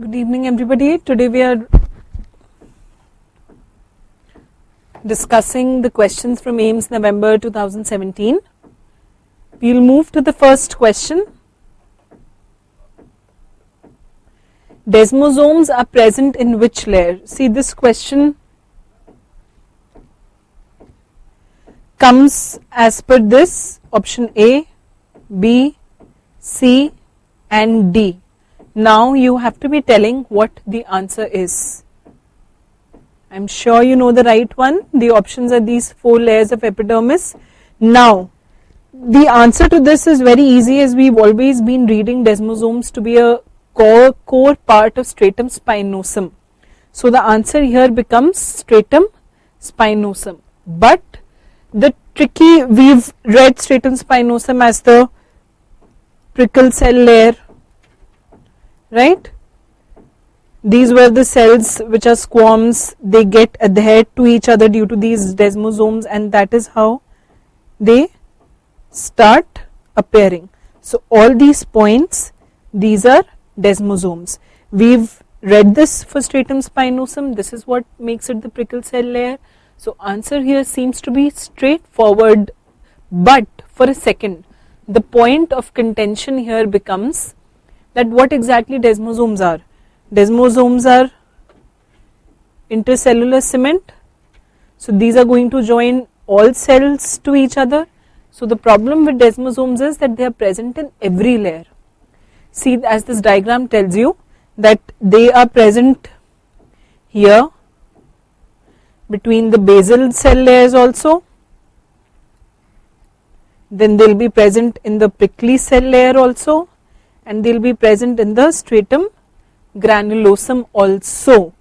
Good evening everybody. Today we are discussing the questions from AIIMS November 2017. We will move to the first question. Desmosomes are present in which layer? See, this question comes as per this: option A, B, C and D. Now you have to be telling what the answer is. I am sure you know the right one. The options are these 4 layers of epidermis. Now the answer to this is very easy, as we've always been reading desmosomes to be a core part of stratum spinosum. So the answer here becomes stratum spinosum. But the tricky, we've read stratum spinosum as the prickle cell layer, right? These were the cells which are squams, they get adhered to each other due to these desmosomes, and that is how they start appearing. So all these points, these are desmosomes. We've read this for stratum spinosum. This is what makes it the prickle cell layer. So answer here seems to be straightforward, but for a second the point of contention here becomes that what exactly desmosomes are. Desmosomes are intercellular cement. So these are going to join all cells to each other. So the problem with desmosomes is that they are present in every layer. See, as this diagram tells you, that they are present here between the basal cell layers also. Then they will be present in the prickly cell layer also, and they will be present in the stratum granulosum also.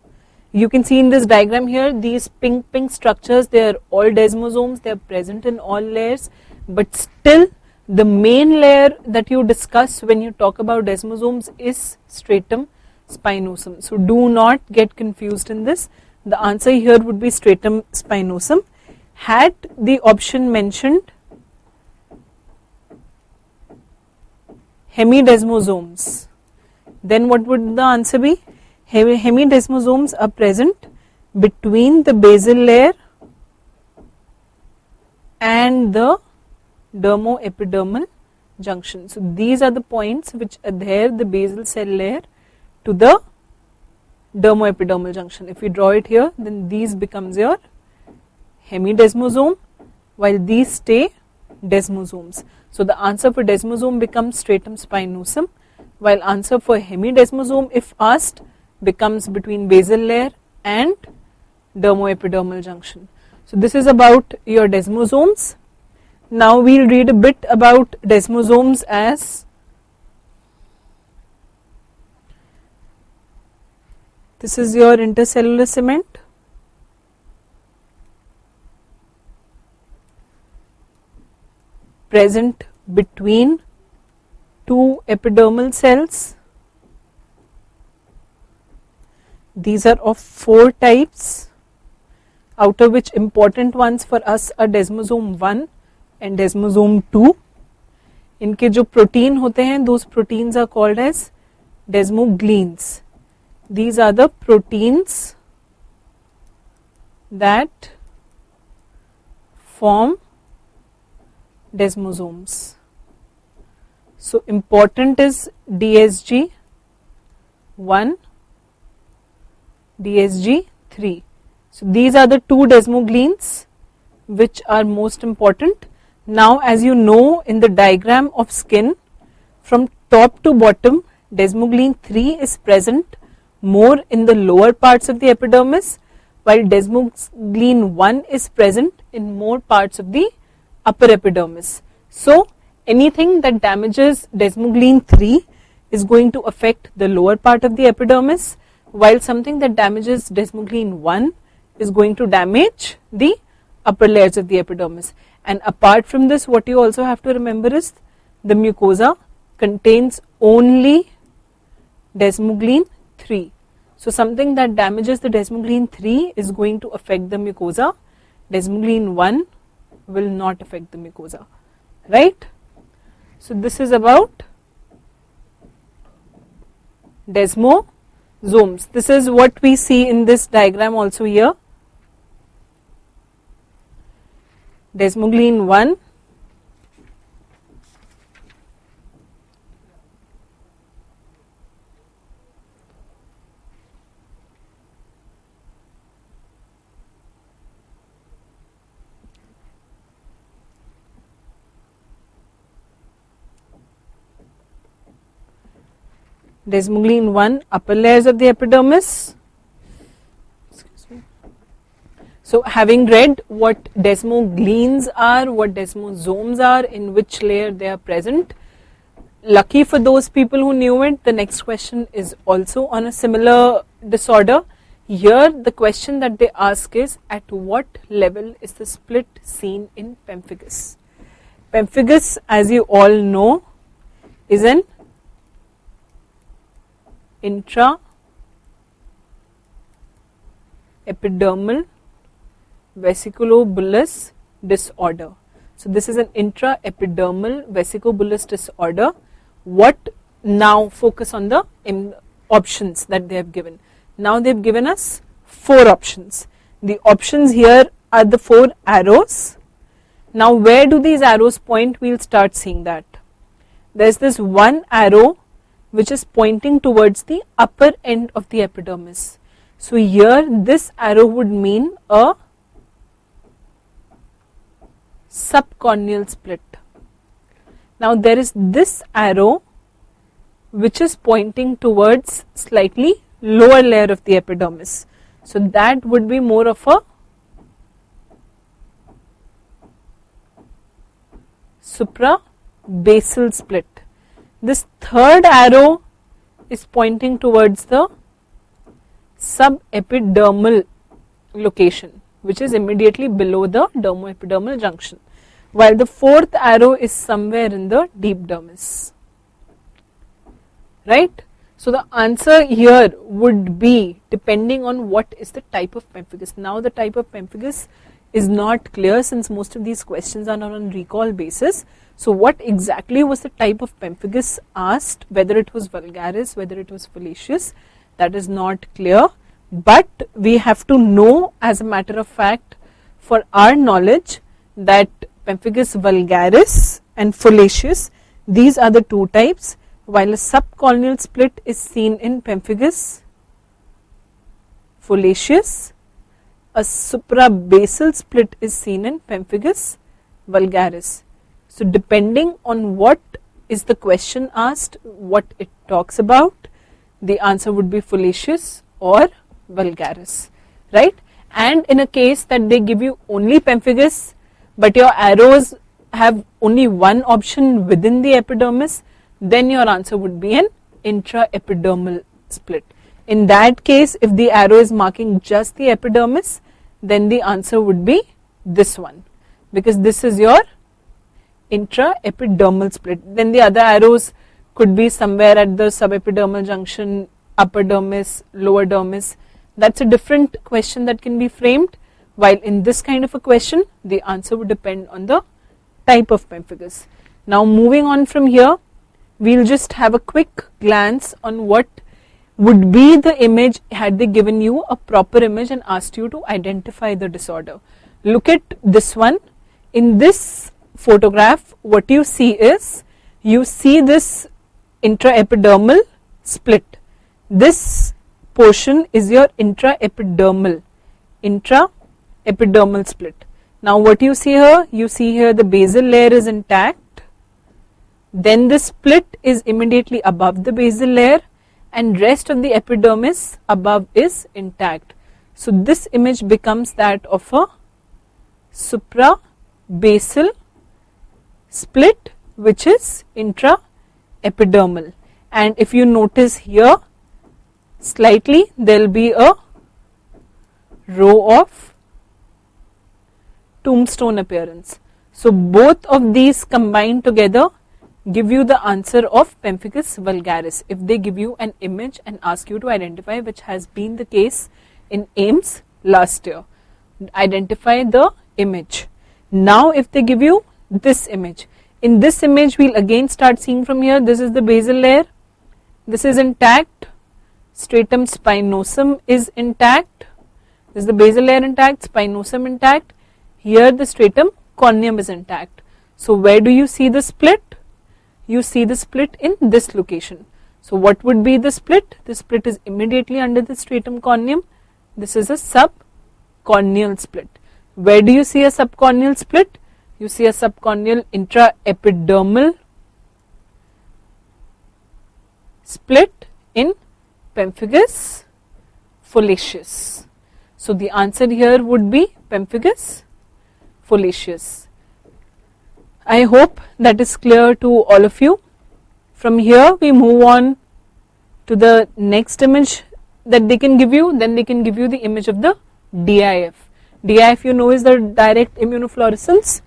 You can see in this diagram here, these pink structures, they are all desmosomes, they are present in all layers, but still the main layer that you discuss when you talk about desmosomes is stratum spinosum. So do not get confused in this. The answer here would be stratum spinosum. Had the option mentioned hemidesmosomes, then what would the answer be? Hemidesmosomes are present between the basal layer and the dermoepidermal junction. So these are the points which adhere the basal cell layer to the dermoepidermal junction. If you draw it here, then these becomes your hemidesmosome, while these stay desmosomes. So the answer for desmosome becomes stratum spinosum, while answer for hemidesmosome, if asked, becomes between basal layer and dermoepidermal junction. So this is about your desmosomes. Now we will read a bit about desmosomes as this is your intercellular cement. Present between 2 epidermal cells. These are of 4 types, out of which important ones for us are desmosome 1 and desmosome 2. इनके जो protein होते हैं, those proteins are called as desmogleins. These are the proteins that form desmosomes. So important is DSG 1, DSG 3. So these are the 2 desmogleins which are most important. Now as you know, in the diagram of skin, from top to bottom, desmoglein 3 is present more in the lower parts of the epidermis, while desmoglein 1 is present in more parts of the upper epidermis. So anything that damages desmoglein 3 is going to affect the lower part of the epidermis, while something that damages desmoglein 1 is going to damage the upper layers of the epidermis. And apart from this, what you also have to remember is the mucosa contains only desmoglein 3. So something that damages the desmoglein 3 is going to affect the mucosa. Desmoglein 1 will not affect the mucosa, right? So this is about desmosomes. zomes. This is what we see in this diagram also here. Desmoglein 1, Desmoglein 1, upper layers of the epidermis. So having read what desmogleins are, what desmosomes are, in which layer they are present, lucky for those people who knew it, the next question is also on a similar disorder. Here the question that they ask is, at what level is the split seen in pemphigus? Pemphigus, as you all know, is an intra-epidermal vesiculobullous disorder. So this is an intra-epidermal vesiculobullous disorder. What now? Focus on the options that they have given. Now they have given us 4 options. The options here are the 4 arrows. Now where do these arrows point? We will start seeing that. There is this one arrow which is pointing towards the upper end of the epidermis. So here this arrow would mean a subcorneal split. Now there is this arrow which is pointing towards slightly lower layer of the epidermis. So that would be more of a suprabasal split. This third arrow is pointing towards the subepidermal location, which is immediately below the dermoepidermal junction, while the fourth arrow is somewhere in the deep dermis. Right? So the answer here would be depending on what is the type of pemphigus. Now the type of pemphigus is not clear since most of these questions are not on recall basis. So what exactly was the type of pemphigus asked, whether it was vulgaris, whether it was foliaceus, that is not clear. But we have to know, as a matter of fact, for our knowledge, that Pemphigus vulgaris and foliaceus, these are the 2 types, while a subcorneal split is seen in Pemphigus foliaceus, a suprabasal split is seen in Pemphigus vulgaris. So depending on what is the question asked, what it talks about, the answer would be foliaceus or vulgaris, right? And in a case that they give you only pemphigus, but your arrows have only one option within the epidermis, then your answer would be an intraepidermal split. In that case, if the arrow is marking just the epidermis, then the answer would be this one, because this is your intraepidermal split. Then the other arrows could be somewhere at the subepidermal junction, upper dermis, lower dermis. That's a different question that can be framed, while in this kind of a question, the answer would depend on the type of pemphigus. Now moving on from here, we'll just have a quick glance on what would be the image had they given you a proper image and asked you to identify the disorder. Look at this one. In this photograph, what you see is, you see this intraepidermal split. This portion is your intraepidermal split. Now what you see here? You see here the basal layer is intact, then the split is immediately above the basal layer, and rest of the epidermis above is intact. So this image becomes that of a suprabasal split, which is intraepidermal. And if you notice here, slightly there will be a row of tombstone appearance. So both of these combined together give you the answer of Pemphigus vulgaris if they give you an image and ask you to identify, which has been the case in AIIMS last year. Identify the image. Now if they give you this image, in this image we'll again start seeing from here, this is the basal layer, this is intact, stratum spinosum is intact. This is the basal layer intact, spinosum intact. Here the stratum corneum is intact. So where do you see the split? You see the split in this location. So what would be the split? The split is immediately under the stratum corneum. This is a subcorneal split. Where do you see a subcorneal split? You see a subcorneal intraepidermal split in Pemphigus foliaceus. So the answer here would be Pemphigus foliaceus. I hope that is clear to all of you. From here we move on to the next image that they can give you. Then they can give you the image of the DIF. DIF you know is the direct immunofluorescence.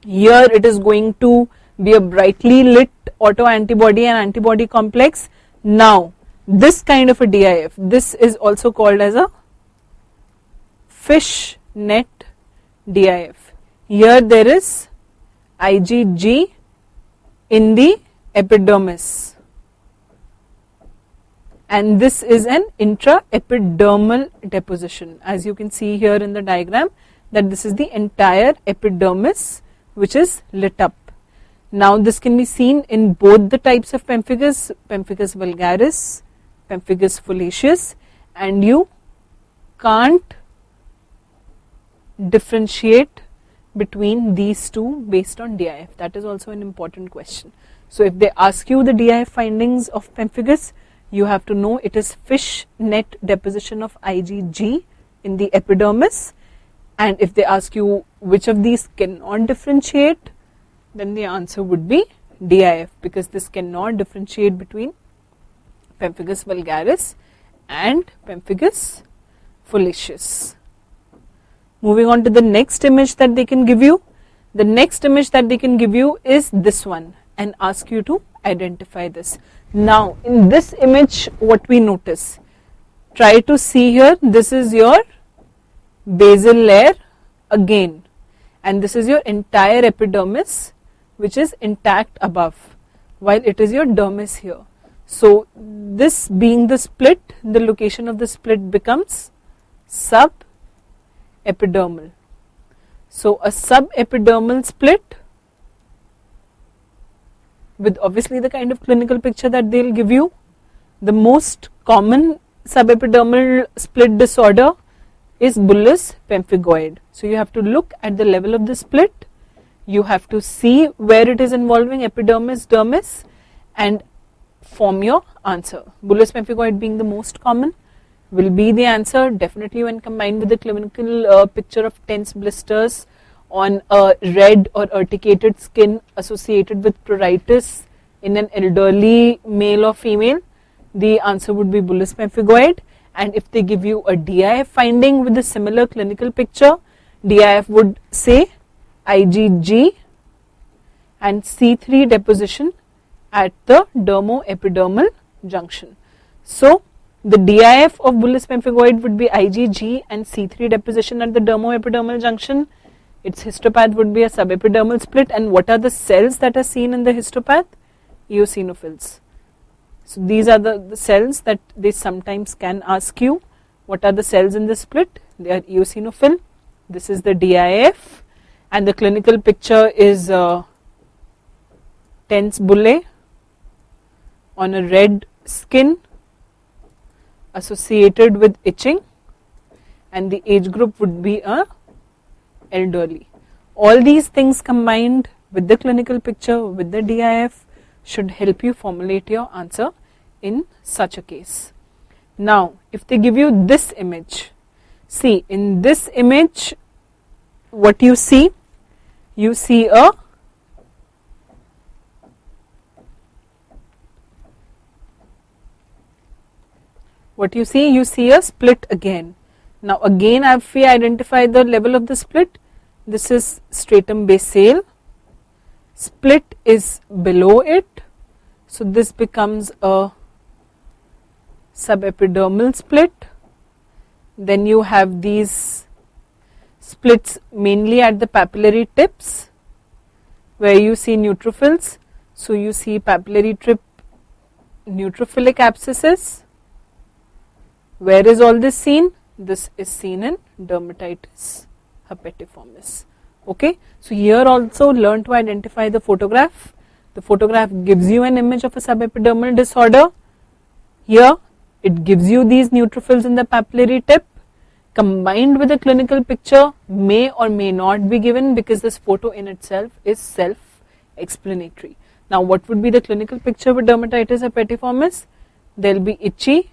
Here it is going to be a brightly lit autoantibody and antibody complex. Now this kind of a DIF, this is also called as a fish net DIF. Here there is IgG in the epidermis, and this is an intraepidermal deposition. As you can see here in the diagram, that this is the entire epidermis which is lit up. Now this can be seen in both the types of pemphigus, Pemphigus vulgaris, Pemphigus foliaceus, and you can't differentiate between these two based on DIF. That is also an important question. So if they ask you the DIF findings of Pemphigus, you have to know it is fish net deposition of IgG in the epidermis, and if they ask you which of these cannot differentiate, then the answer would be DIF, because this cannot differentiate between Pemphigus vulgaris and Pemphigus foliaceus. Moving on to the next image that they can give you. The next image that they can give you is this one and ask you to identify this. Now in this image what we notice, try to see here, this is your basal layer again, and this is your entire epidermis which is intact above, while it is your dermis here. So this being the split, the location of the split becomes subepidermal. So a subepidermal split with obviously the kind of clinical picture that they will give you. The most common subepidermal split disorder is bullous pemphigoid. So you have to look at the level of the split, you have to see where it is involving epidermis, dermis, and form your answer. Bullous pemphigoid being the most common will be the answer, definitely when combined with the clinical picture of tense blisters on a red or urticated skin associated with pruritus in an elderly male or female. The answer would be bullous pemphigoid. And if they give you a DIF finding with a similar clinical picture, DIF would say IgG and C3 deposition at the dermoepidermal junction. So the DIF of bullous pemphigoid would be IgG and C3 deposition at the dermoepidermal junction. Its histopath would be a subepidermal split. And what are the cells that are seen in the histopath? Eosinophils. So these are the cells that they sometimes can ask you. What are the cells in the split? They are eosinophil. This is the DIF, and the clinical picture is tense bullae on a red skin associated with itching, and the age group would be a elderly. All these things combined with the clinical picture, with the DIF, should help you formulate your answer in such a case. Now if they give you this image, see in this image what you see a you see a split again. Now again if we identify the level of the split, this is stratum basale, split is below it, so this becomes a subepidermal split. Then you have these splits mainly at the papillary tips where you see neutrophils. So you see papillary tip neutrophilic abscesses, Where is all this seen? This is seen in dermatitis herpetiformis. Okay, so here also learn to identify the photograph. The photograph gives you an image of a subepidermal disorder. Here it gives you these neutrophils in the papillary tip. Combined with a clinical picture may or may not be given, because this photo in itself is self-explanatory. Now what would be the clinical picture with dermatitis herpetiformis? There will be itchy,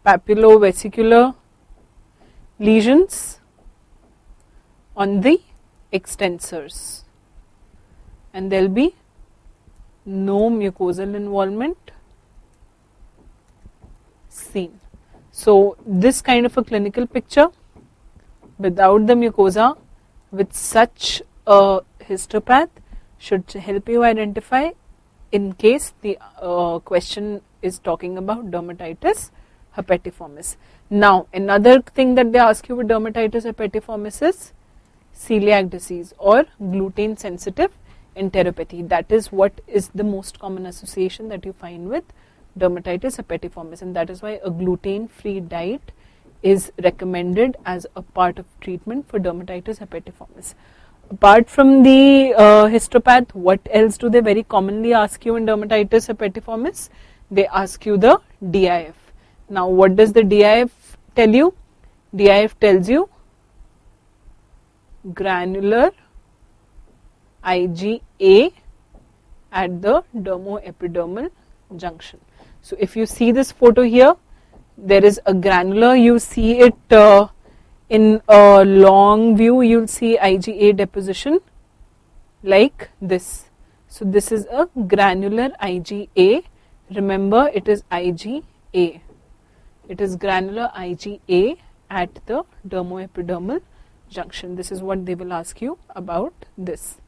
papillovesicular lesions on the extensors, and there will be no mucosal involvement seen. So this kind of a clinical picture without the mucosa with such a histopath should help you identify in case the question is talking about dermatitis herpetiformis. Now another thing that they ask you with dermatitis herpetiformis is celiac disease or gluten sensitive enteropathy. That is what is the most common association that you find with dermatitis herpetiformis, and that is why a gluten free diet is recommended as a part of treatment for dermatitis herpetiformis. Apart from the histopath, what else do they very commonly ask you in dermatitis herpetiformis? They ask you the DIF. Now what does the DIF tell you? DIF tells you granular IgA at the dermoepidermal junction. So if you see this photo here, there is a granular, you see it in a long view, you will see IgA deposition like this. So this is a granular IgA. Remember, it is IgA. It is granular IgA at the dermoepidermal junction. This is what they will ask you about this.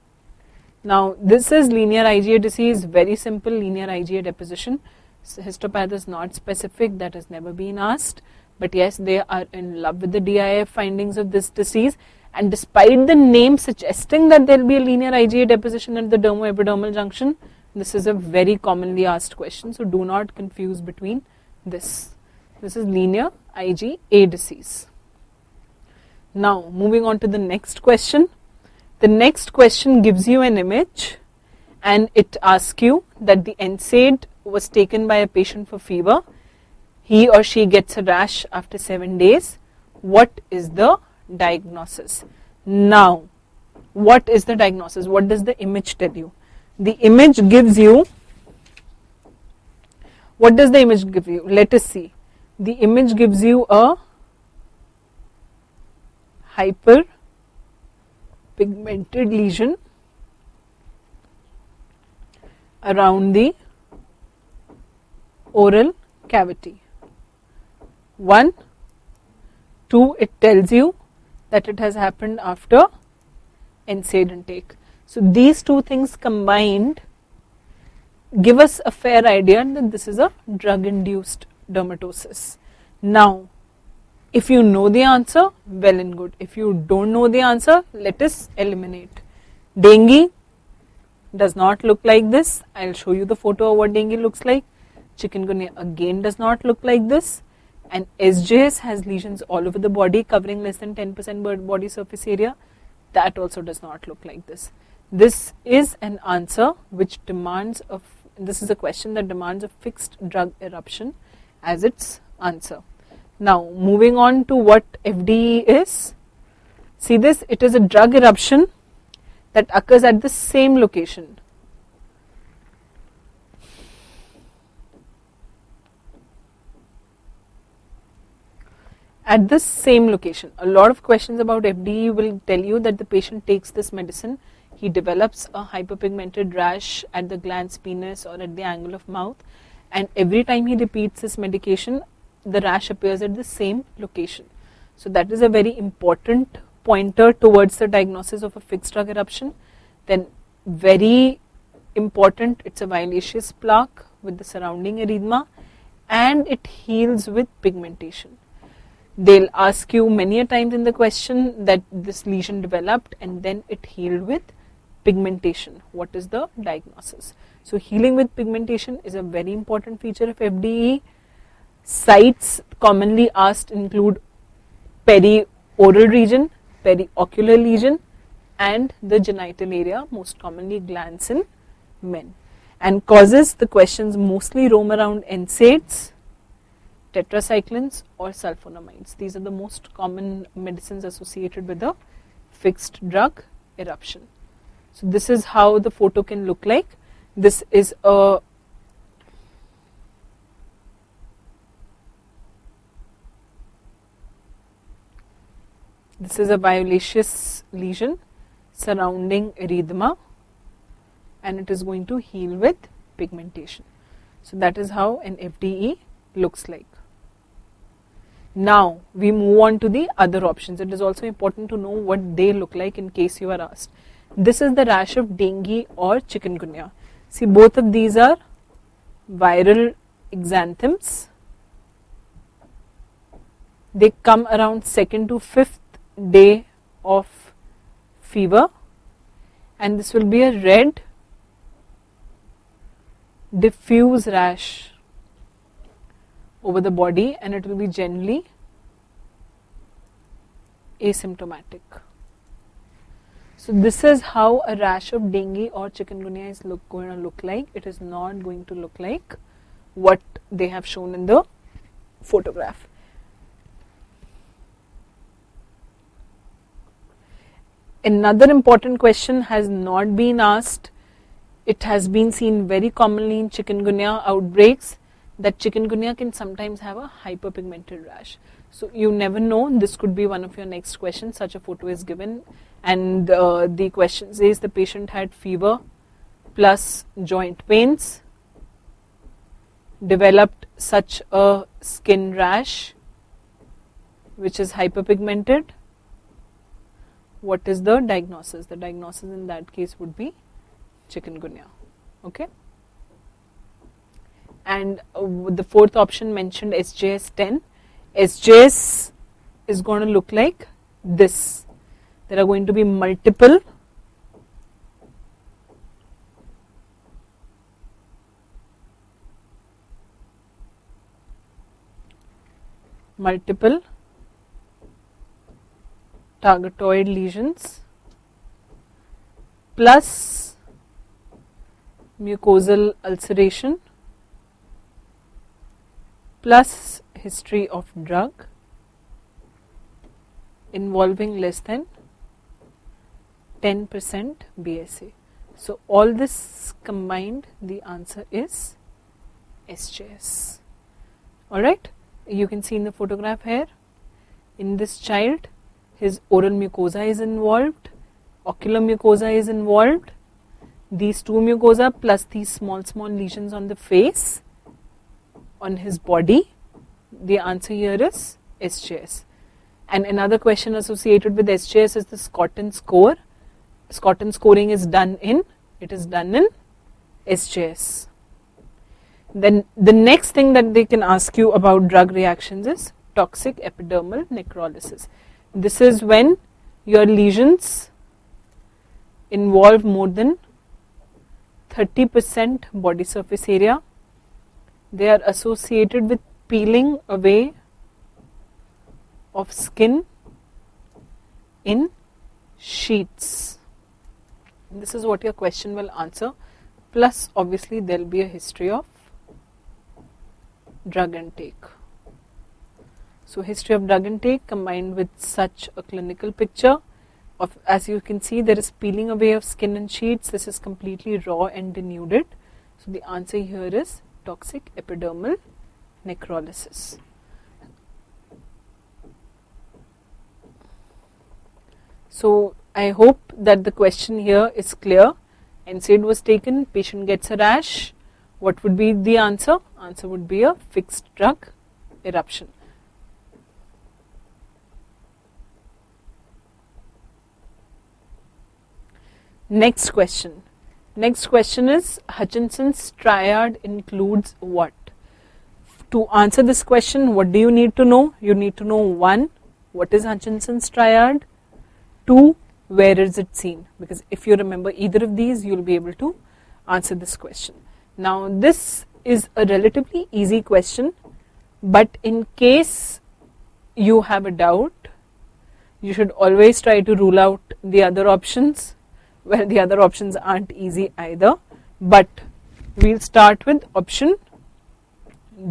Now this is linear IgA disease, very simple linear IgA deposition. So histopath is not specific, that has never been asked, but yes, they are in love with the DIF findings of this disease, and despite the name suggesting that there will be a linear IgA deposition at the dermoepidermal junction, this is a very commonly asked question, so do not confuse between this. This is linear IgA disease. Now moving on to the next question. The next question gives you an image and it asks you that the NSAID was taken by a patient for fever. He or she gets a rash after 7 days. What is the diagnosis? Now, what is the diagnosis? What does the image tell you? The image gives you, what does the image give you? Let us see. The image gives you a hyperpigmented lesion around the oral cavity. 1, 2, it tells you that it has happened after NSAID intake. So these two things combined give us a fair idea that this is a drug induced dermatosis. Now if you know the answer, well and good. If you don't know the answer, let us eliminate. Dengue does not look like this. I will show you the photo of what dengue looks like. Chikungunya again does not look like this, and SJS has lesions all over the body covering less than 10% body surface area. That also does not look like this. This is an answer which demands this is a question that demands a fixed drug eruption as its answer. Now moving on to what FDE is. See this, it is a drug eruption that occurs at the same location. At the same location. A lot of questions about FDE will tell you that the patient takes this medicine, he develops a hyperpigmented rash at the glans penis or at the angle of mouth, and every time he repeats this medication, the rash appears at the same location. So that is a very important pointer towards the diagnosis of a fixed drug eruption. Then very important, it's a violaceous plaque with the surrounding erythema, and it heals with pigmentation. They'll ask you many a times in the question that this lesion developed and then it healed with pigmentation. What is the diagnosis? So healing with pigmentation is a very important feature of FDE. Sites commonly asked include perioral region, periocular lesion, and the genital area, most commonly glands in men. And causes, the questions mostly roam around NSAIDs, tetracyclines or sulfonamides. These are the most common medicines associated with the fixed drug eruption. So this is how the photo can look like. This is a violaceous lesion surrounding erythema, and it is going to heal with pigmentation. So that is how an FDE looks like. Now we move on to the other options. It is also important to know what they look like in case you are asked. This is the rash of dengue or chikungunya. See, both of these are viral exanthems. They come around 2nd to 5th day of fever, and this will be a red diffuse rash over the body, and it will be generally asymptomatic. So this is how a rash of dengue or chikungunya is going to look like. It is not going to look like what they have shown in the photograph. Another important question has not been asked. It has been seen very commonly in chikungunya outbreaks that chikungunya can sometimes have a hyperpigmented rash. So you never know, this could be one of your next questions. Such a photo is given, and the question says the patient had fever plus joint pains, developed such a skin rash which is hyperpigmented. What is the diagnosis? The diagnosis in that case would be chikungunya. Okay. And the fourth option mentioned SJS 10. SJS is going to look like this. There are going to be multiple targetoid lesions plus mucosal ulceration plus history of drug involving less than 10% BSA. So all this combined, the answer is SJS. Alright, you can see in the photograph here, in this child, his oral mucosa is involved, ocular mucosa is involved, these two mucosa plus these small lesions on the face, on his body. The answer here is SJS. And another question associated with SJS is the Scotton score. Scotton scoring is done in SJS. Then the next thing that they can ask you about drug reactions is toxic epidermal necrolysis. This is when your lesions involve more than 30% body surface area. They are associated with peeling away of skin in sheets. This is what your question will answer. Plus, obviously, there will be a history of drug intake. So, history of drug intake combined with such a clinical picture of, as you can see, there is peeling away of skin and sheets. This is completely raw and denuded. So, the answer here is toxic epidermal necrolysis. So, I hope that the question here is clear. NSAID was taken, patient gets a rash. What would be the answer? Answer would be a fixed drug eruption. Next question. Next question is Hutchinson's triad includes what? To answer this question, what do you need to know? You need to know 1. What is Hutchinson's triad? 2. where is it seen? Because if you remember either of these, you will be able to answer this question. Now this is a relatively easy question, but in case you have a doubt, you should always try to rule out the other options, where the other options aren't easy either. But we'll start with option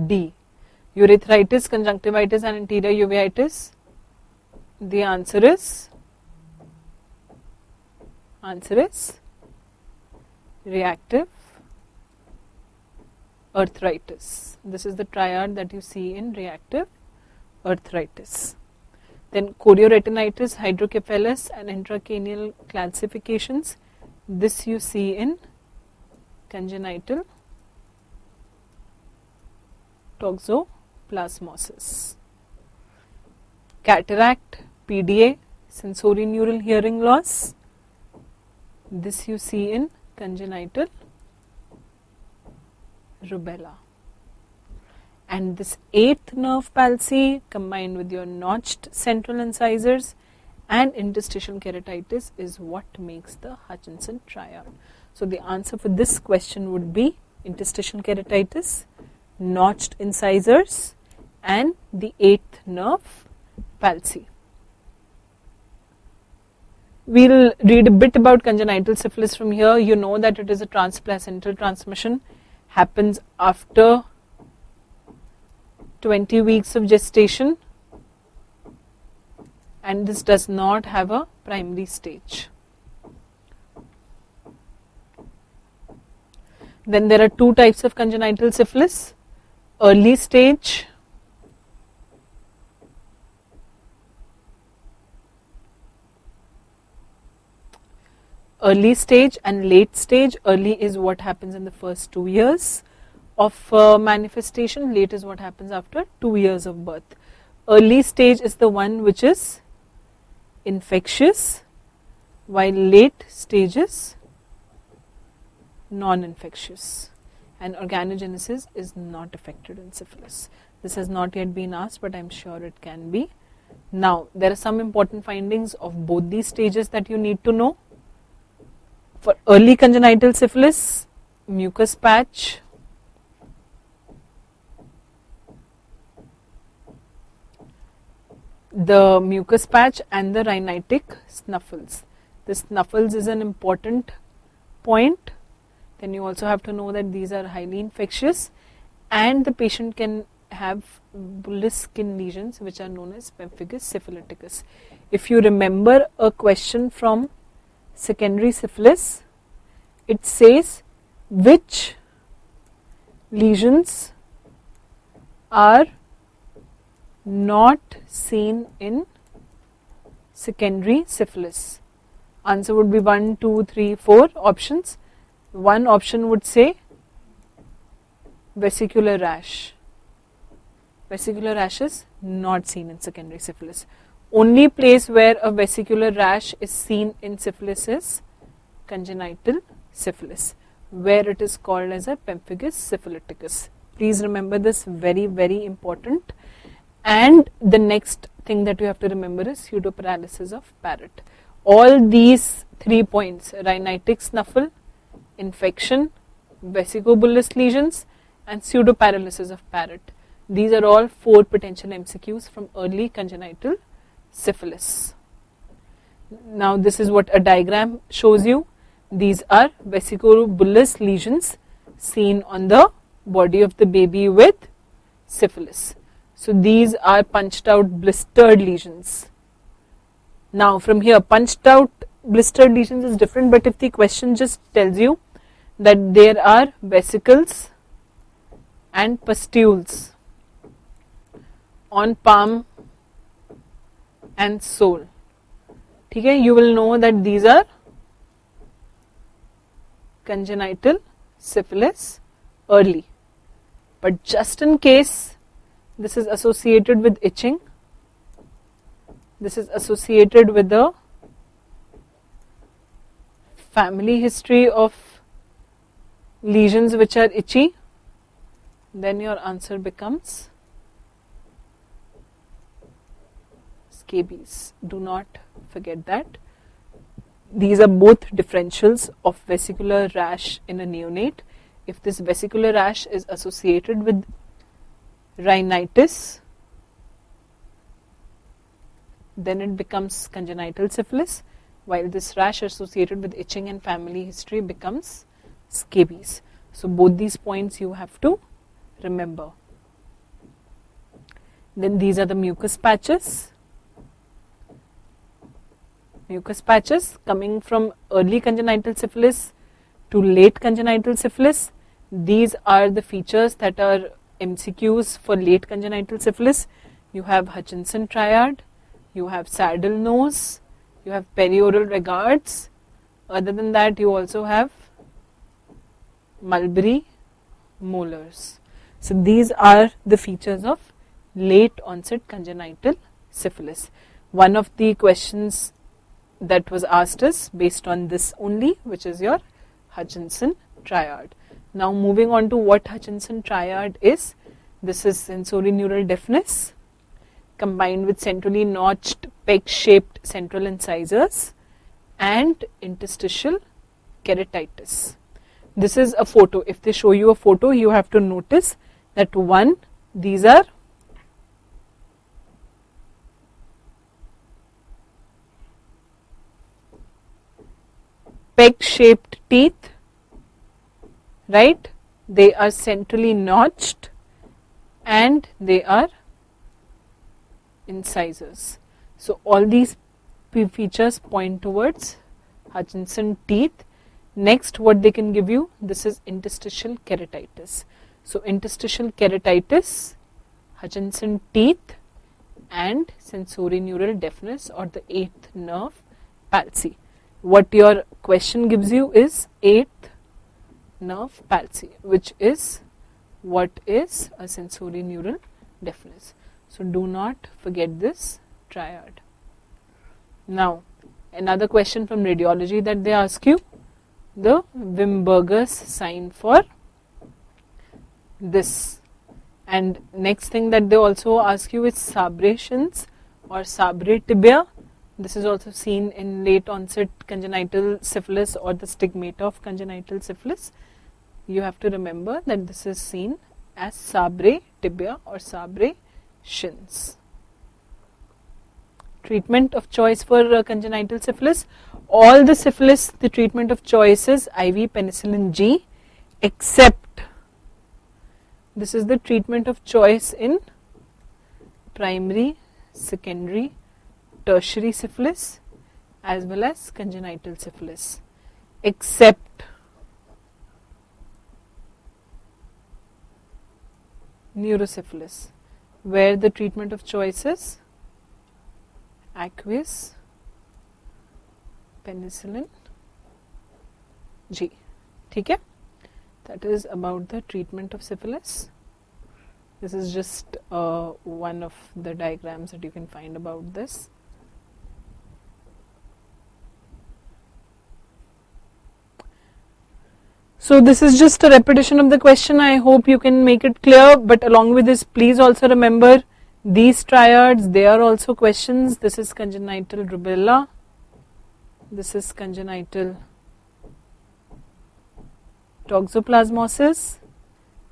D, urethritis, conjunctivitis and anterior uveitis. The answer is reactive arthritis. This is the triad that you see in reactive arthritis. Then chorioretinitis, hydrocephalus and intracranial calcifications. This you see in congenital toxoplasmosis. Cataract, PDA, sensorineural hearing loss. This you see in congenital rubella. And this eighth nerve palsy combined with your notched central incisors and interstitial keratitis is what makes the Hutchinson triad. So the answer for this question would be interstitial keratitis, notched incisors and the eighth nerve palsy. We'll read a bit about congenital syphilis from here. You know that it is a transplacental transmission, happens after 20 weeks of gestation, and this does not have a primary stage. Then there are two types of congenital syphilis, early stage and late stage. Early is what happens in the first 2 years of manifestation, late is what happens after 2 years of birth. Early stage is the one which is infectious, while late stage is non-infectious, and organogenesis is not affected in syphilis. This has not yet been asked, but I am sure it can be. Now there are some important findings of both these stages that you need to know. For early congenital syphilis, mucus patch, the mucus patch and the rhinitic snuffles. The snuffles is an important point. Then you also have to know that these are highly infectious and the patient can have bullous skin lesions which are known as Pemphigus syphiliticus. If you remember a question from secondary syphilis, it says which lesions are not seen in secondary syphilis. Answer would be 1, 2, 3, 4 options. One option would say vesicular rash. Vesicular rash is not seen in secondary syphilis. Only place where a vesicular rash is seen in syphilis is congenital syphilis, where it is called as a Pemphigus syphiliticus. Please remember this, very, very important. And the next thing that you have to remember is pseudoparalysis of parrot. All these 3 points, rhinitic snuffle, infection, vesicobullous lesions and pseudoparalysis of parrot, these are all 4 potential MCQs from early congenital syphilis. Now this is what a diagram shows you. These are vesicobullous lesions seen on the body of the baby with syphilis. So these are punched out blistered lesions. Now from here, punched out blistered lesions is different, but if the question just tells you that there are vesicles and pustules on palm and sole, okay, you will know that these are congenital syphilis early. But just in case this is associated with itching, this is associated with the family history of lesions which are itchy, then your answer becomes scabies. Do not forget that. these are both differentials of vesicular rash in a neonate. If this vesicular rash is associated with rhinitis, then it becomes congenital syphilis, while this rash associated with itching and family history becomes scabies. So both these points you have to remember. Then these are the mucus patches. Mucus patches coming from early congenital syphilis to late congenital syphilis. These are the features that are MCQs for late congenital syphilis. You have Hutchinson triad, you have saddle nose, you have perioral regards. Other than that, you also have mulberry molars. So these are the features of late onset congenital syphilis. One of the questions that was asked is based on this only, which is your Hutchinson triad. Now moving on to what Hutchinson triad is. This is sensorineural deafness combined with centrally notched peg-shaped central incisors and interstitial keratitis. This is a photo. If they show you a photo, you have to notice that one, these are peg-shaped teeth, right? They are centrally notched and they are incisors. So all these features point towards Hutchinson teeth. Next, what they can give you, this is interstitial keratitis. So interstitial keratitis, Hutchinson teeth and sensorineural deafness or the 8th nerve palsy. What your question gives you is 8th nerve palsy, which is what is a sensorineural deafness. So do not forget this triad. Now, another question from radiology that they ask you, the Wimberger's sign for this. And next thing that they also ask you is sabrations or Sabri tibia. This is also seen in late onset congenital syphilis or the stigmata of congenital syphilis. You have to remember that this is seen as Sabri tibia or Sabri shins. Treatment of choice for congenital syphilis. All the syphilis, the treatment of choice is IV penicillin G, except this is the treatment of choice in primary, secondary, tertiary syphilis as well as congenital syphilis, except neurosyphilis, where the treatment of choice is aqueous penicillin G. ठीक है? That is about the treatment of syphilis. This is just one of the diagrams that you can find about this. So this is just a repetition of the question. I hope you can make it clear, but along with this, please also remember these triads, they are also questions. This is congenital rubella, this is congenital toxoplasmosis,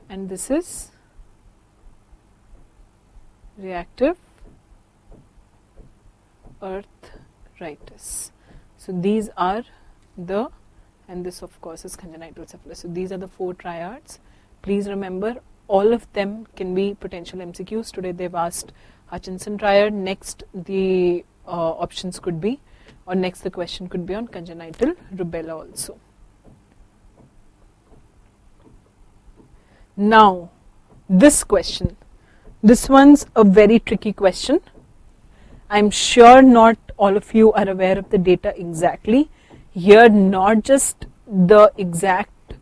and this is reactive arthritis. So these are the, and this of course is congenital syphilis. So these are the 4 triads. Please remember, all of them can be potential MCQs. Today they've asked Hutchinson triad. Next the options could be, or next the question could be on congenital rubella also. Now this question, this one's a very tricky question. I'm sure not all of you are aware of the data exactly. Here not just the exact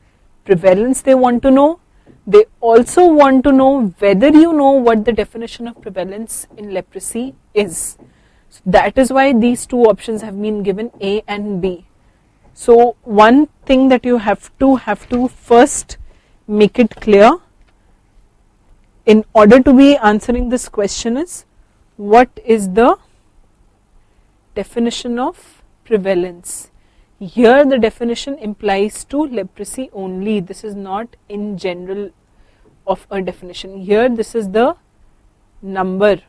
prevalence they want to know, they also want to know whether you know what the definition of prevalence in leprosy is. So that is why these 2 options have been given, A and B. So one thing that you have to first make it clear in order to be answering this question is, what is the definition of prevalence? Here the definition implies to leprosy only. This is not in general of a definition. Here this is the number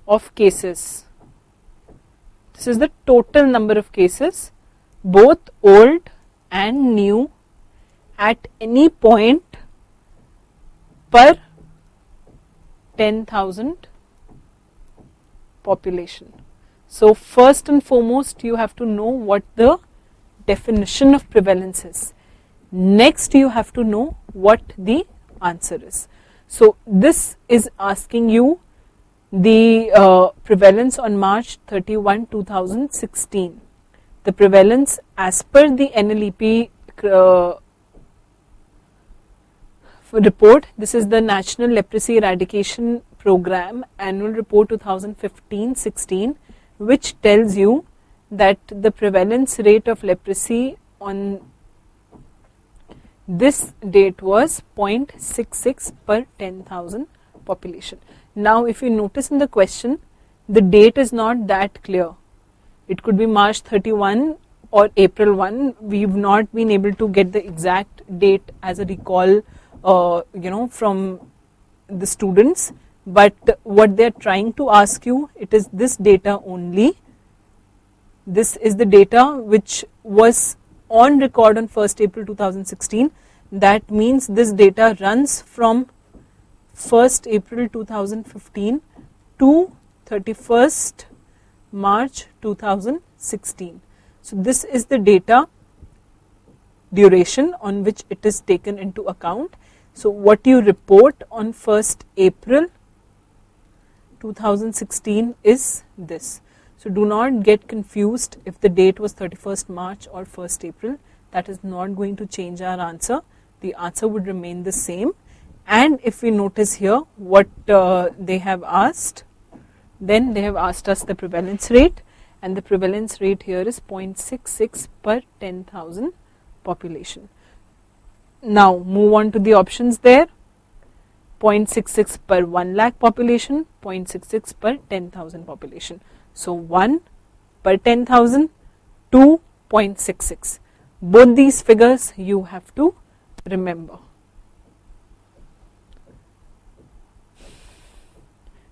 of cases. This is the total number of cases, both old and new, at any point per 10,000 population. So first and foremost you have to know what the definition of prevalence is. Next you have to know what the answer is. So this is asking you the prevalence on March 31, 2016. The prevalence as per the NLEP report, this is the National Leprosy Eradication Program Annual Report 2015-16, which tells you that the prevalence rate of leprosy on this date was 0.66 per 10,000 population. Now if you notice in the question, the date is not that clear. It could be March 31 or April 1. We've not been able to get the exact date as a recall from the students, but what they are trying to ask you, it is this data only. This is the data which was on record on 1st April 2016. That means this data runs from 1st April 2015 to 31st March 2016. So this is the data duration on which it is taken into account. So what you report on 1st April 2016 is this. So do not get confused if the date was 31st March or 1st April. That is not going to change our answer. The answer would remain the same. And if we notice here what they have asked, then they have asked us the prevalence rate, and the prevalence rate here is 0.66 per 10,000 population. Now move on to the options there. 0.66 per 1 lakh population, 0.66 per 10,000 population. So 1 per 10,000, 2.66. Both these figures you have to remember.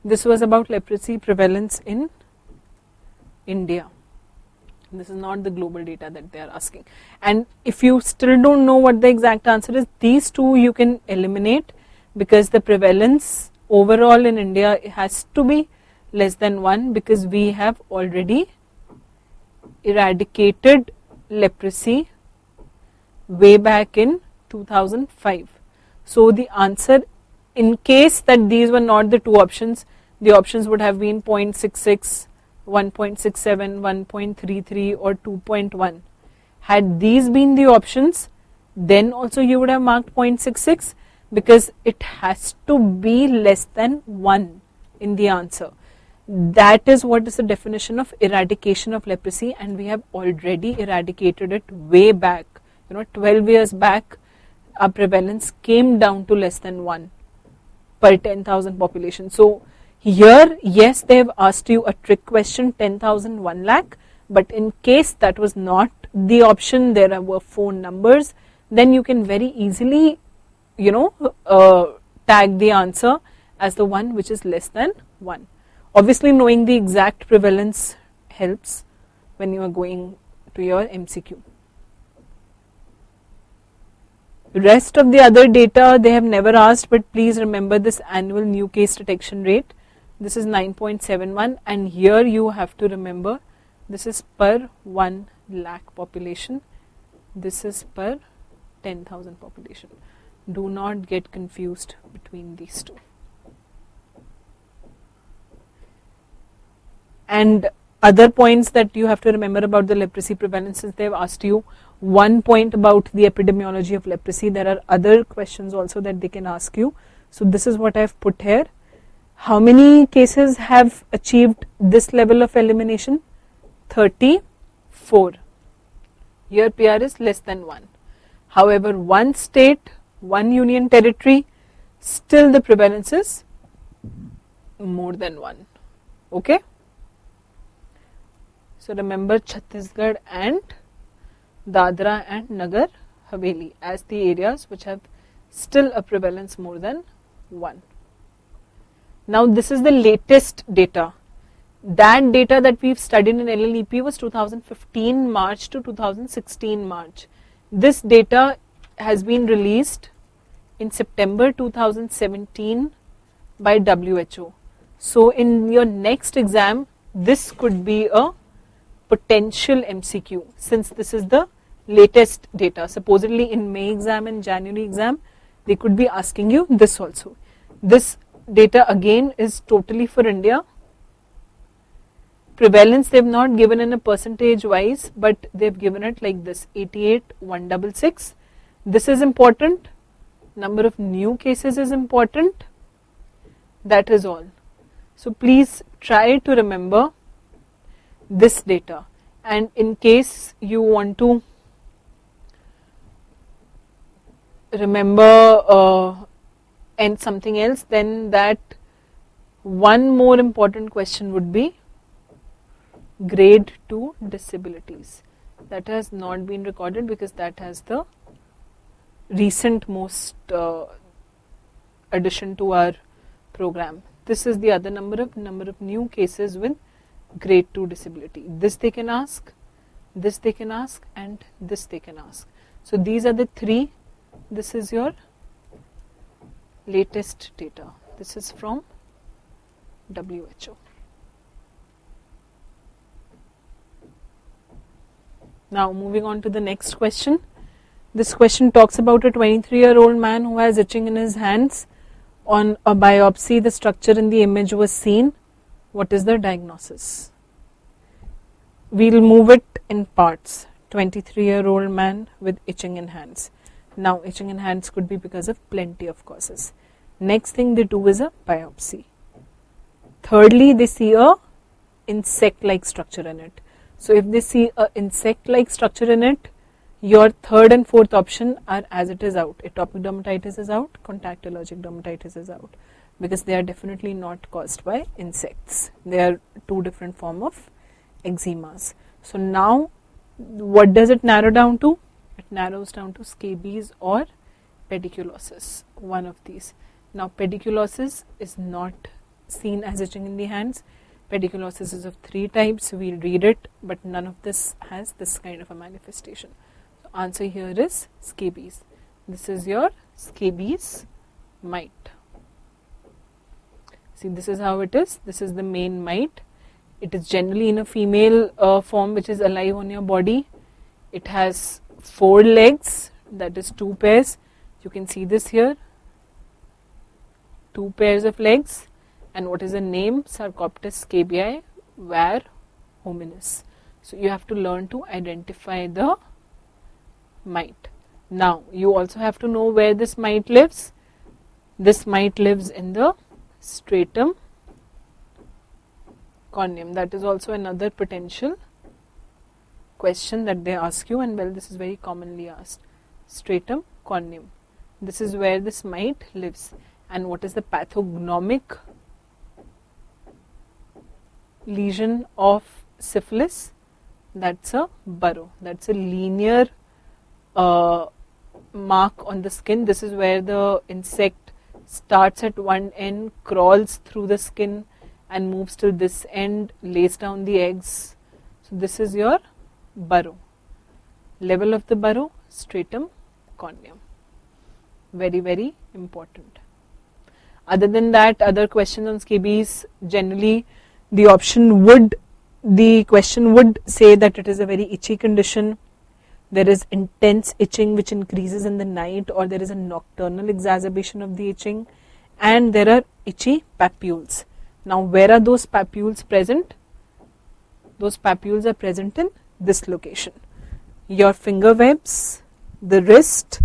This was about leprosy prevalence in India. This is not the global data that they are asking. And if you still don't know what the exact answer is, these two you can eliminate, because the prevalence overall in India has to be less than 1, because we have already eradicated leprosy way back in 2005. So the answer, in case that these were not the two options, the options would have been 0.66, 1.67, 1.33 or 2.1. Had these been the options, then also you would have marked 0.66, because it has to be less than 1 in the answer. That is what is the definition of eradication of leprosy, and we have already eradicated it way back. 12 years back, our prevalence came down to less than 1 per 10,000 population. So here, yes, they have asked you a trick question, 10,000, 1 lakh, but in case that was not the option, there were 4 numbers, then you can very easily tag the answer as the one which is less than 1. Obviously knowing the exact prevalence helps when you are going to your MCQ. Rest of the other data they have never asked, but please remember this annual new case detection rate. This is 9.71, and here you have to remember this is per 1 lakh population. This is per 10,000 population. Do not get confused between these two. And other points that you have to remember about the leprosy prevalence is they have asked you 1 point about the epidemiology of leprosy. There are other questions also that they can ask you. So this is what I have put here. How many cases have achieved this level of elimination? 34. Here PR is less than 1. However, one state, one union territory, still the prevalence is more than 1. Okay. So remember Chhattisgarh and Dadra and Nagar Haveli as the areas which have still a prevalence more than 1. Now this is the latest data. That data that we've studied in LLEP was 2015 March to 2016 March. This data has been released in September 2017 by WHO. So in your next exam, this could be a potential MCQ since this is the latest data. Supposedly in May exam and January exam, they could be asking you this also. This data again is totally for India. Prevalence they have not given in a percentage wise, but they have given it like this, 88,166. This is important. Number of new cases is important. That is all. So please try to remember this data, and in case you want to remember and something else, then that one more important question would be grade 2 disabilities. That has not been recorded because that has the recent most addition to our program. This is the other number of new cases with grade 2 disability. This they can ask, this they can ask, and this they can ask. So these are the 3. This is your latest data. This is from WHO. Now moving on to the next question. This question talks about a 23-year-old man who has itching in his hands. On a biopsy, the structure in the image was seen. What is the diagnosis? We'll move it in parts. 23-year-old man with itching in hands. Now itching in hands could be because of plenty of causes. Next thing they do is a biopsy. Thirdly, they see a insect-like structure in it. So if they see a insect-like structure in it, your third and fourth option are as it is out. Atopic dermatitis is out, contact allergic dermatitis is out, because they are definitely not caused by insects. They are 2 different forms of eczemas. So now what does it narrow down to? It narrows down to scabies or pediculosis, one of these. Now pediculosis is not seen as itching in the hands. Pediculosis is of 3 types. We'll read it, but none of this has this kind of a manifestation. So answer here is scabies. This is your scabies mite. See, this is how it is. This is the main mite. It is generally in a female form which is alive on your body. It has 4 legs, that is 2 pairs. You can see this here, 2 pairs of legs. And what is the name? Sarcoptes scabii var hominis. So you have to learn to identify the mite. Now you also have to know where this mite lives. This mite lives in the stratum corneum. That is also another potential question that they ask you, and well, this is very commonly asked. Stratum corneum. This is where this mite lives. And what is the pathognomic lesion of syphilis? That's a burrow. That's a linear mark on the skin. This is where the insect starts at one end, crawls through the skin and moves to this end, lays down the eggs. So this is your burrow. Level of the burrow, stratum corneum. Very, very important. Other than that, other questions on scabies, generally the question would say that it is a very itchy condition. There is intense itching which increases in the night, or there is a nocturnal exacerbation of the itching, and there are itchy papules. Now where are those papules present? Those papules are present in this location. Your finger webs, the wrist,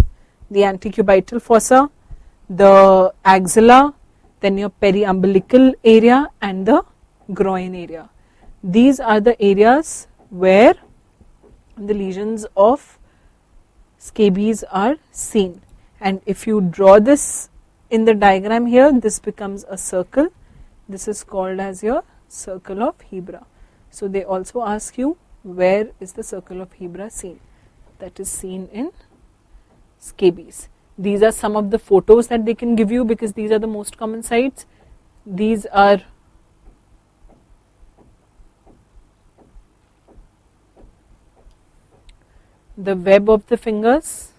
the antecubital fossa, the axilla, then your periumbilical area and the groin area. These are the areas where the lesions of scabies are seen. And if you draw this in the diagram here, this becomes a circle. This is called as your circle of Hebra. So they also ask you, where is the circle of Hebra seen? that is seen in scabies. These are some of the photos that they can give you because these are the most common sites. These are the web of the fingers,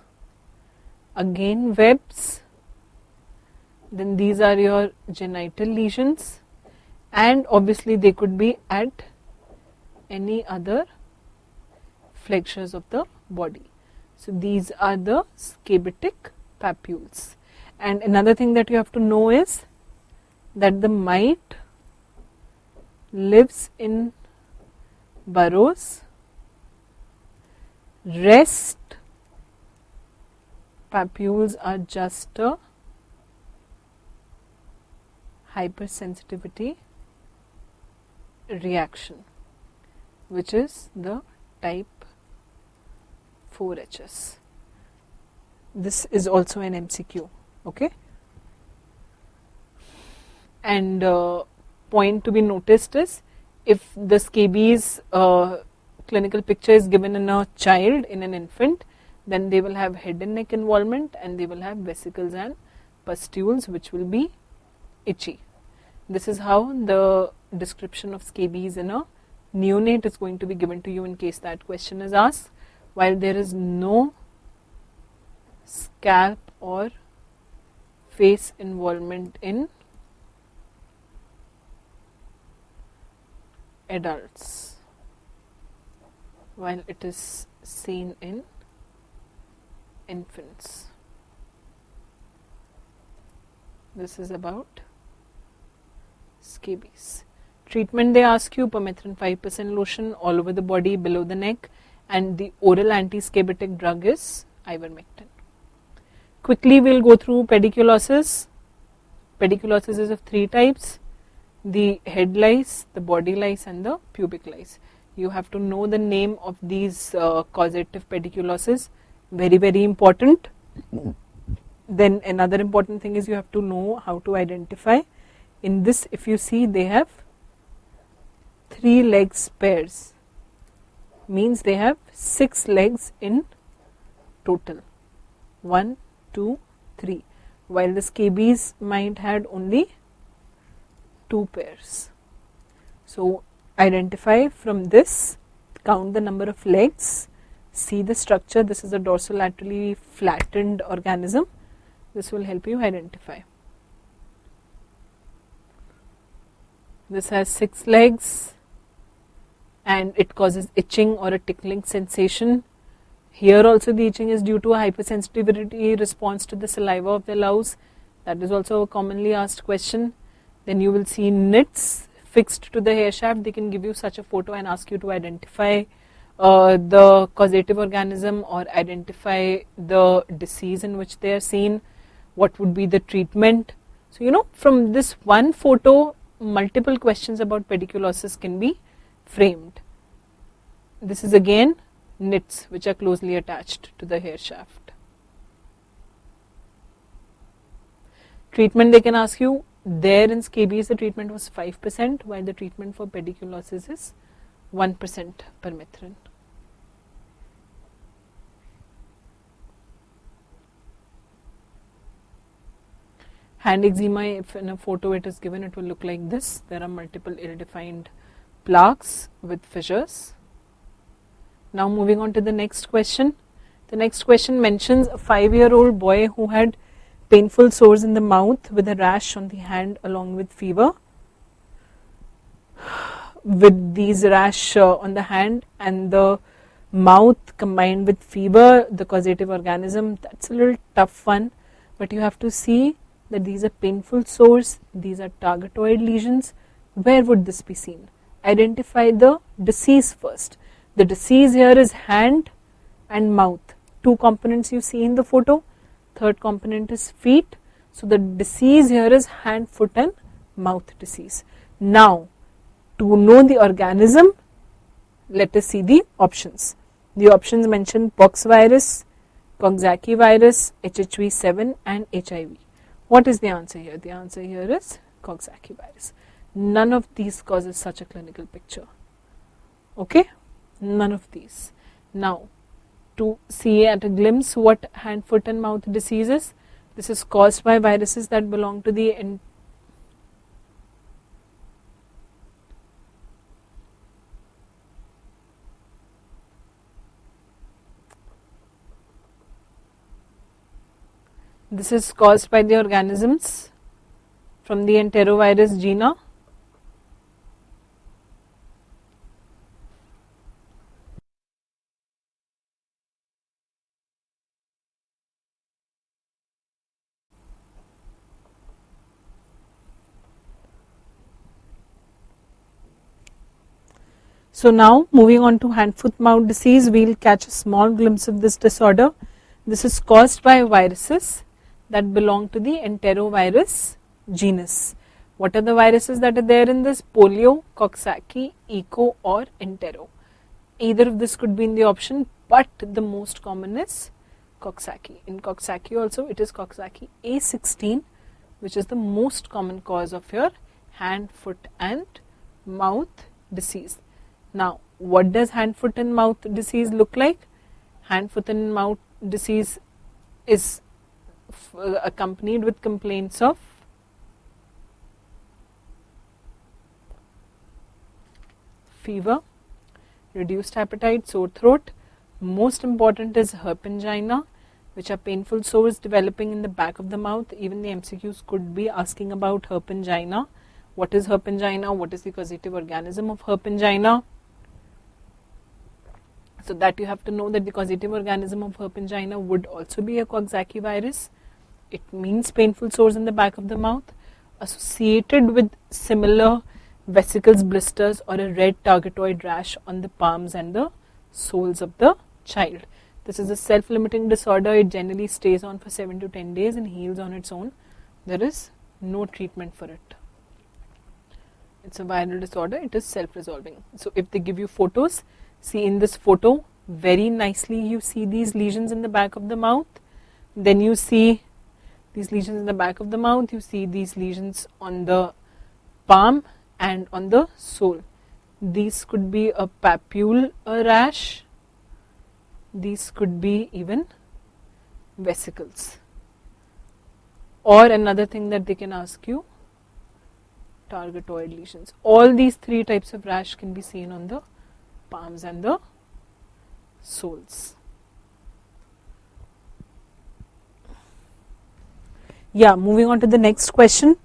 again webs, then these are your genital lesions, and obviously they could be at any other flexures of the body. So these are the scabitic papules. And another thing that you have to know is that the mite lives in burrows. Rest papules are just a hypersensitivity reaction, which is the type 4HS. This is also an MCQ, okay? And point to be noticed is if the scabies clinical picture is given in a child, in an infant, then they will have head and neck involvement and they will have vesicles and pustules which will be itchy. This is how the description of scabies in a neonate is going to be given to you in case that question is asked. While there is no scalp or face involvement in adults, while it is seen in infants. This is about scabies. Treatment, they ask you permethrin 5% lotion all over the body below the neck, and the oral anti-scabitic drug is ivermectin. Quickly we will go through pediculosis. Pediculosis is of 3 types: the head lice, the body lice and the pubic lice. You have to know the name of these causative pediculosis, very very important. Then another important thing is you have to know how to identify. In this, if you see, they have 3 legs pairs, means they have 6 legs in total, 1, 2, 3, while the scabies might had only 2 pairs. So identify from this, count the number of legs, see the structure. This is a dorsolaterally flattened organism. This will help you identify. This has 6 legs and it causes itching or a tickling sensation. Here also the itching is due to a hypersensitivity response to the saliva of the louse. That is also a commonly asked question. Then you will see nits fixed to the hair shaft. They can give you such a photo and ask you to identify the causative organism or identify the disease in which they are seen. What would be the treatment? So, you know, from this one photo, multiple questions about pediculosis can be framed. This is again nits which are closely attached to the hair shaft. Treatment, they can ask you. There in scabies the treatment was 5%, while the treatment for pediculosis is 1% permethrin. Hand eczema, if in a photo it is given, it will look like this. There are multiple ill-defined plaques with fissures. Now moving on to the next question. The next question mentions a 5-year-old boy who had painful sores in the mouth with a rash on the hand along with fever. With these rash on the hand and the mouth combined with fever, the causative organism, that's a little tough one, but you have to see that these are painful sores, these are targetoid lesions. Where would this be seen? Identify the disease first. The disease here is hand and mouth. 2 components you see in the photo. Third component is feet. So the disease here is hand, foot and mouth disease. Now, to know the organism, let us see the options. The options mention pox virus, Coxsackie virus, HHV7 and HIV. What is the answer here? The answer here is Coxsackie virus. None of these causes such a clinical picture. Okay? None of these. Now, to see at a glimpse what hand, foot and mouth disease is. This is caused by viruses that belong to the This is caused by the organisms from the enterovirus genera. So now moving on to hand, foot, mouth disease, we will catch a small glimpse of this disorder. This is caused by viruses that belong to the enterovirus genus. What are the viruses that are there in this? Polio, Coxsackie, Eco or Entero. Either of this could be in the option, but the most common is Coxsackie. In Coxsackie also it is Coxsackie A16, which is the most common cause of your hand, foot and mouth disease. Now, what does hand, foot and mouth disease look like? Hand, foot and mouth disease is accompanied with complaints of fever, reduced appetite, sore throat. Most important is Herpangina, which are painful sores developing in the back of the mouth. Even the MCQs could be asking about Herpangina. What is Herpangina? What is the causative organism of Herpangina? So that you have to know that the causative organism of Herpangina would also be a Coxsackie virus. It means painful sores in the back of the mouth associated with similar vesicles, blisters or a red targetoid rash on the palms and the soles of the child. This is a self-limiting disorder. It generally stays on for 7 to 10 days and heals on its own. There is no treatment for it. It's a viral disorder. It is self-resolving. So if they give you photos, see in this photo very nicely you see these lesions in the back of the mouth. Then you see these lesions in the back of the mouth. You see these lesions on the palm and on the sole. These could be a papule rash. These could be even vesicles. Or another thing that they can ask you, targetoid lesions. All these three types of rash can be seen on the palms and the soles. Yeah, moving on to the next question.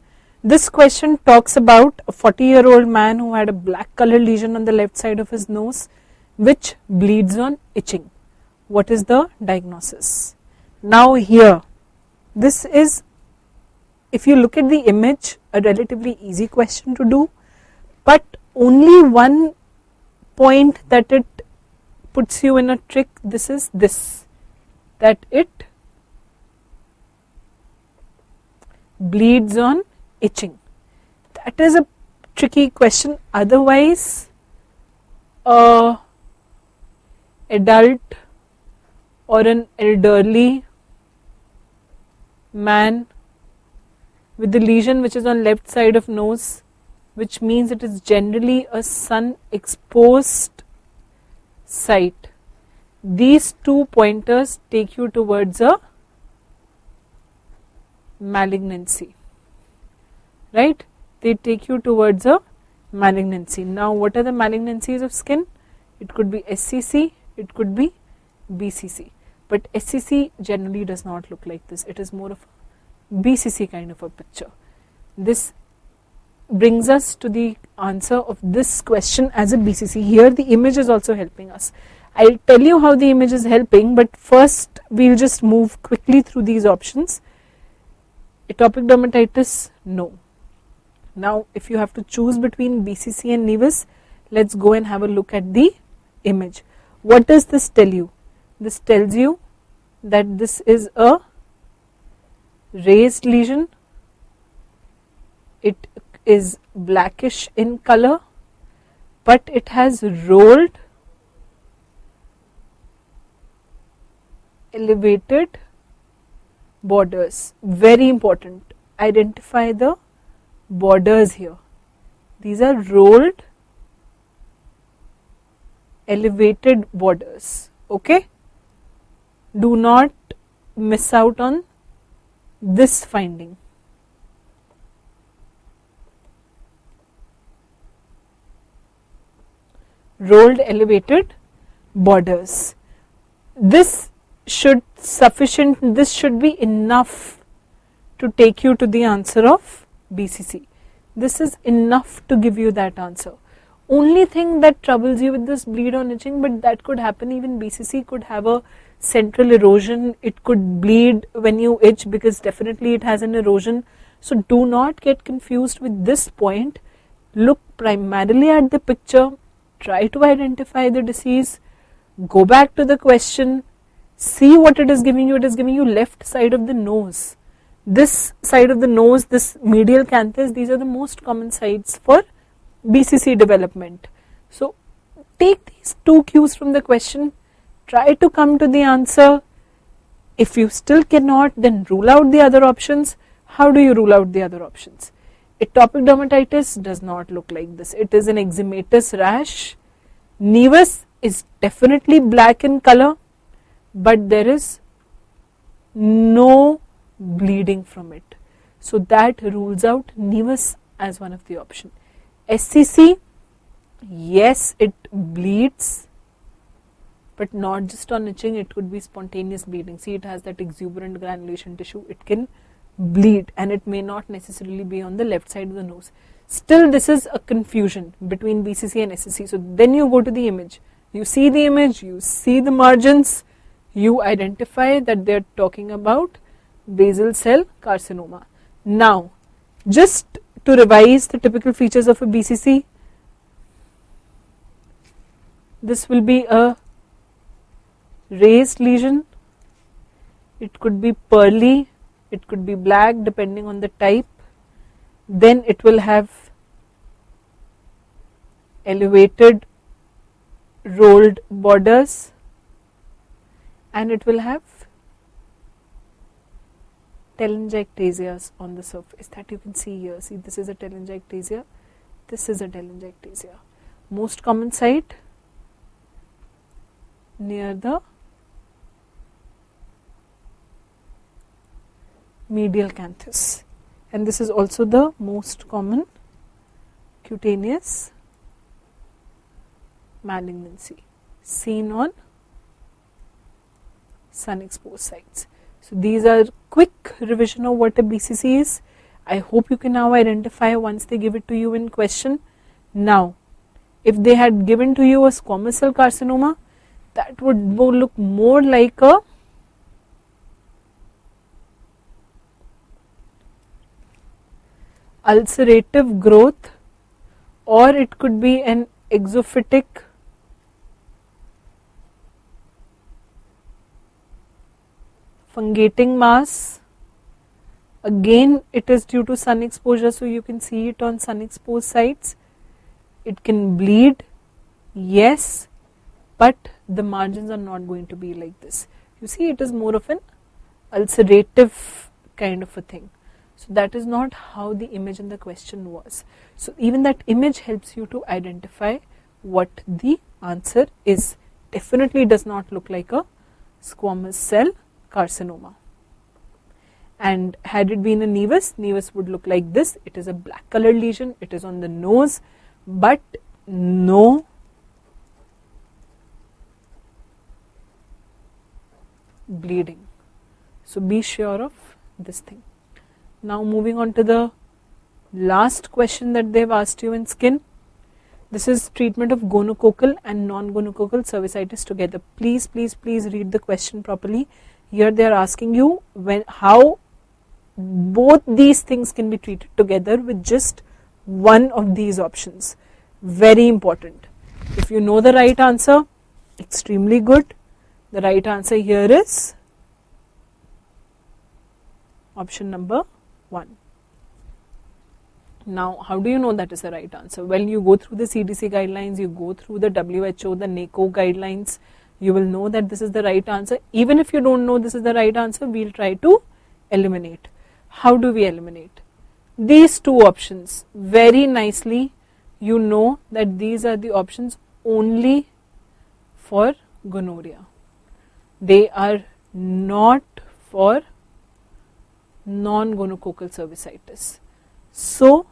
This question talks about a 40-year-old man who had a black color lesion on the left side of his nose which bleeds on itching. What is the diagnosis? Now here, this is, if you look at the image, a relatively easy question to do, but only one point that it puts you in a trick, this is this, that it bleeds on itching. That is a tricky question. Otherwise, adult or an elderly man with the lesion which is on left side of nose, which means it is generally a sun exposed site. These two pointers take you towards a malignancy, right? They take you towards a malignancy. Now what are the malignancies of skin? It could be SCC, it could be BCC, but SCC generally does not look like this. It is more of a BCC kind of a picture. This brings us to the answer of this question as a BCC. Here the image is also helping us. I'll tell you how the image is helping, but first we'll just move quickly through these options. Atopic dermatitis, no. Now if you have to choose between BCC and nevus, let's go and have a look at the image. What does this tell you? This tells you that this is a raised lesion. It is blackish in color, but it has rolled, elevated borders. Very important. Identify the borders here. These are rolled, elevated borders. Okay. Do not miss out on this finding. Rolled elevated borders. This should be enough to take you to the answer of BCC. This is enough to give you that answer. Only thing that troubles you with this bleed or itching, but that could happen, even BCC could have a central erosion, it could bleed when you itch because definitely it has an erosion. So do not get confused with this point. Look primarily at the picture, try to identify the disease, go back to the question, see what it is giving you. It is giving you left side of the nose. This side of the nose, this medial canthus, these are the most common sites for BCC development. So take these two cues from the question, try to come to the answer. If you still cannot, then rule out the other options. How do you rule out the other options? Atopic dermatitis does not look like this. It is an eczematous rash. Nevus is definitely black in color, but there is no bleeding from it. So that rules out nevus as one of the options. SCC, yes, it bleeds, but not just on itching, it could be spontaneous bleeding. See, it has that exuberant granulation tissue, it can bleed, and it may not necessarily be on the left side of the nose. Still, this is a confusion between BCC and SCC. So then you go to the image, you see the image, you see the margins, you identify that they are talking about basal cell carcinoma. Now, just to revise the typical features of a BCC, this will be a raised lesion. It could be pearly, it could be black depending on the type. Then it will have elevated rolled borders, and it will have telangiectasias on the surface that you can see here. See, this is a telangiectasia, this is a telangiectasia. Most common site near the medial canthus, and this is also the most common cutaneous malignancy seen on sun exposed sites. So these are quick revision of what a BCC is. I hope you can now identify once they give it to you in question. Now, if they had given to you a squamous cell carcinoma, that would look more like a ulcerative growth, or it could be an exophytic fungating mass. Again, it is due to sun exposure, so you can see it on sun exposed sites. It can bleed, yes, but the margins are not going to be like this. You see, it is more of an ulcerative kind of a thing. So that is not how the image in the question was. So even that image helps you to identify what the answer is. Definitely does not look like a squamous cell carcinoma. And had it been a nevus, nevus would look like this. It is a black colored lesion, it is on the nose, but no bleeding. So be sure of this thing. Now moving on to the last question that they have asked you in skin. This is treatment of gonococcal and non-gonococcal cervicitis together. Please, please, please read the question properly. Here they are asking you how both these things can be treated together with just one of these options. Very important. If you know the right answer, extremely good. The right answer here is option number 1. Now, how do you know that is the right answer? Well, you go through the CDC guidelines, you go through the WHO, the NACO guidelines, you will know that this is the right answer. Even if you don't know this is the right answer, we will try to eliminate. How do we eliminate? These two options, very nicely, you know that these are the options only for gonorrhea. They are not for non-gonococcal cervicitis. So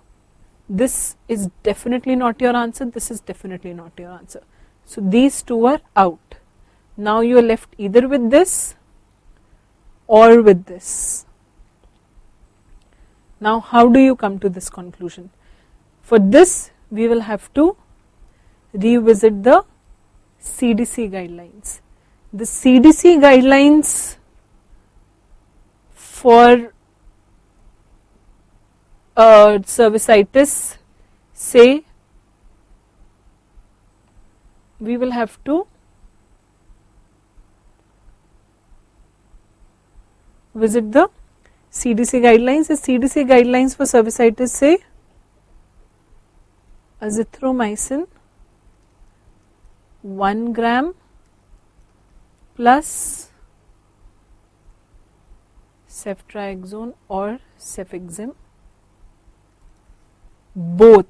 this is definitely not your answer, this is definitely not your answer. So these two are out. Now you are left either with this or with this. Now how do you come to this conclusion? For this we will have to revisit the CDC guidelines. The CDC guidelines for cervicitis say we will have to visit the CDC guidelines. The CDC guidelines for cervicitis say azithromycin 1 gram plus ceftriaxone or cefixime, both.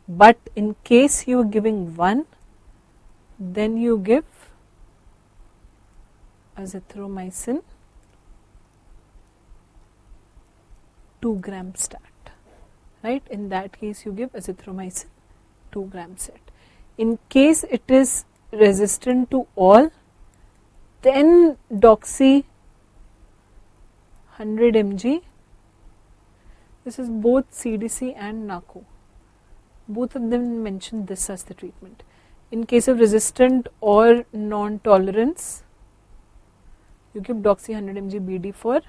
But in case you are giving one, then you give azithromycin 2 gram stat, right? In that case you give azithromycin 2 gram stat. In case it is resistant to all, then doxy 100 mg. This is both CDC and NACO. Both of them mention this as the treatment. In case of resistant or non-tolerance, you give doxy 100 mg BD for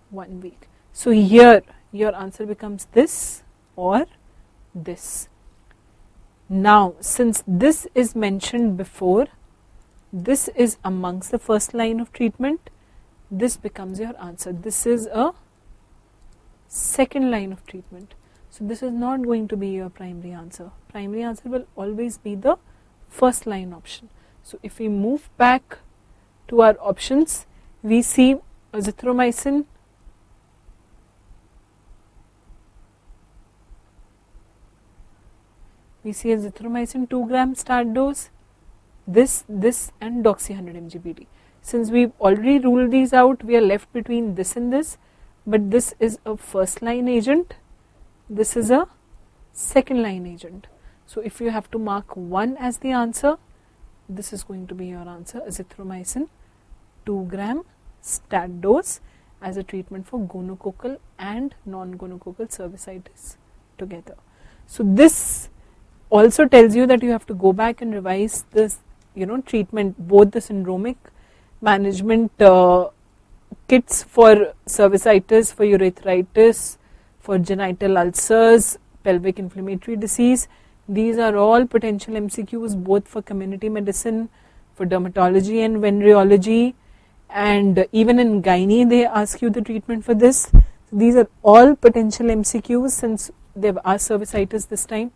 1 week. So here your answer becomes this or this. Now since this is mentioned before, this is amongst the first line of treatment, this becomes your answer. This is a second line of treatment. So this is not going to be your primary answer. Primary answer will always be the first line option. So if we move back to our options, we see azithromycin, we see azithromycin 2 gram start dose, this and doxy 100 mg BD. Since we've already ruled these out, we are left between this and this, but this is a first line agent, this is a second line agent. So if you have to mark one as the answer, this is going to be your answer, azithromycin 2 gram stat dose as a treatment for gonococcal and non-gonococcal cervicitis together. So this also tells you that you have to go back and revise this, treatment, both the syndromic management kits for cervicitis, for urethritis, for genital ulcers, pelvic inflammatory disease. These are all potential MCQs both for community medicine, for dermatology and venereology, and even in gynae they ask you the treatment for this. So these are all potential MCQs since they've asked cervicitis this time.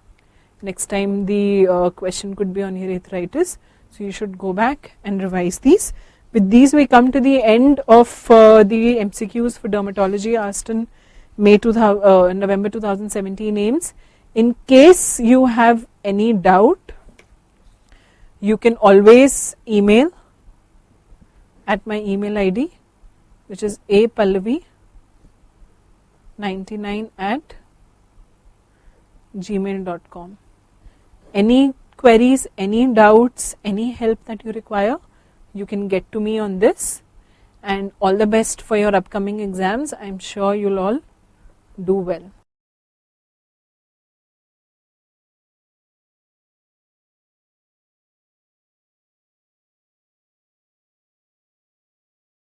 Next time the question could be on urethritis. So you should go back and revise these. With these we come to the end of the MCQs for dermatology asked in November 2017 AIIMS. In case you have any doubt, you can always email at my email ID, which is apallavi99@gmail.com. Any queries, any doubts, any help that you require, you can get to me on this, and all the best for your upcoming exams. I am sure you'll all do well.